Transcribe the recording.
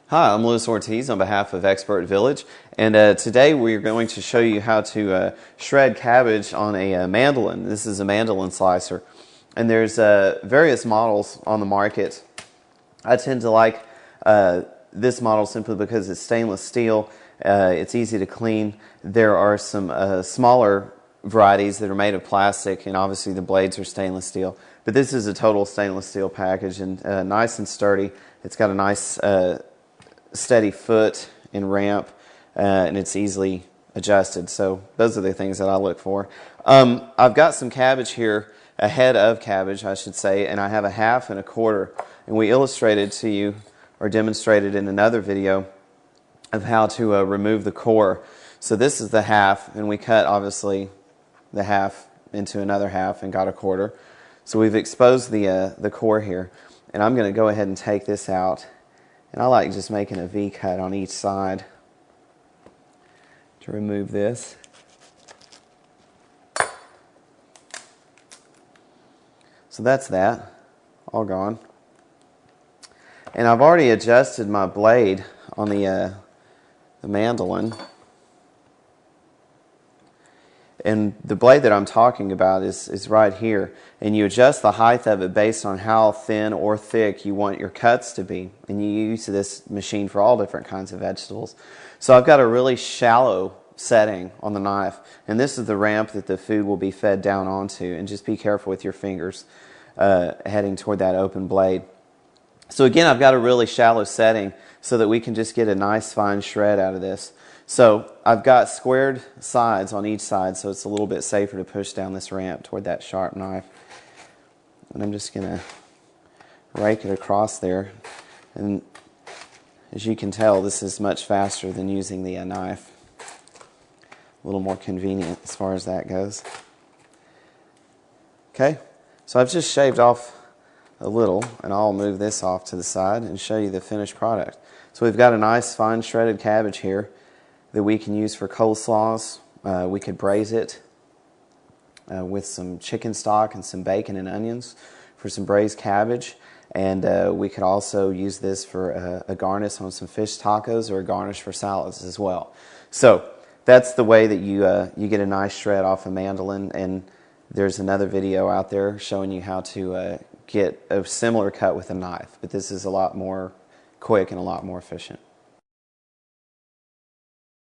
Hi, I'm Louis Ortiz on behalf of Expert Village, and today we're going to show you how to shred cabbage on a mandolin. This is a mandolin slicer, and there's various models on the market. I tend to like this model simply because it's stainless steel, it's easy to clean. There are some smaller varieties that are made of plastic, and obviously the blades are stainless steel, but this is a total stainless steel package, and nice and sturdy. It's got a nice steady foot and ramp, and it's easily adjusted. So those are the things that I look for. I've got some cabbage here, a head of cabbage I should say, and I have a half and a quarter, and we illustrated to you or demonstrated in another video of how to remove the core. So this is the half, and we cut obviously the half into another half and got a quarter. So we've exposed the core here, and I'm going to go ahead and take this out. And I like just making a V cut on each side to remove this. So that's that, all gone. And I've already adjusted my blade on the mandolin. And the blade that I'm talking about is right here. And you adjust the height of it based on how thin or thick you want your cuts to be. And you use this machine for all different kinds of vegetables. So I've got a really shallow setting on the knife. And this is the ramp that the food will be fed down onto. And just be careful with your fingers heading toward that open blade. So again, I've got a really shallow setting so that we can just get a nice fine shred out of this. So I've got squared sides on each side, so it's a little bit safer to push down this ramp toward that sharp knife. And I'm just going to rake it across there. And as you can tell, this is much faster than using the knife. A little more convenient as far as that goes. Okay, so I've just shaved off a little, and I'll move this off to the side and show you the finished product. So we've got a nice fine shredded cabbage here that we can use for coleslaws. We could braise it with some chicken stock and some bacon and onions for some braised cabbage. And we could also use this for a garnish on some fish tacos or a garnish for salads as well. So that's the way that you get a nice shred off a mandolin. And there's another video out there showing you how to get a similar cut with a knife. But this is a lot more quick and a lot more efficient.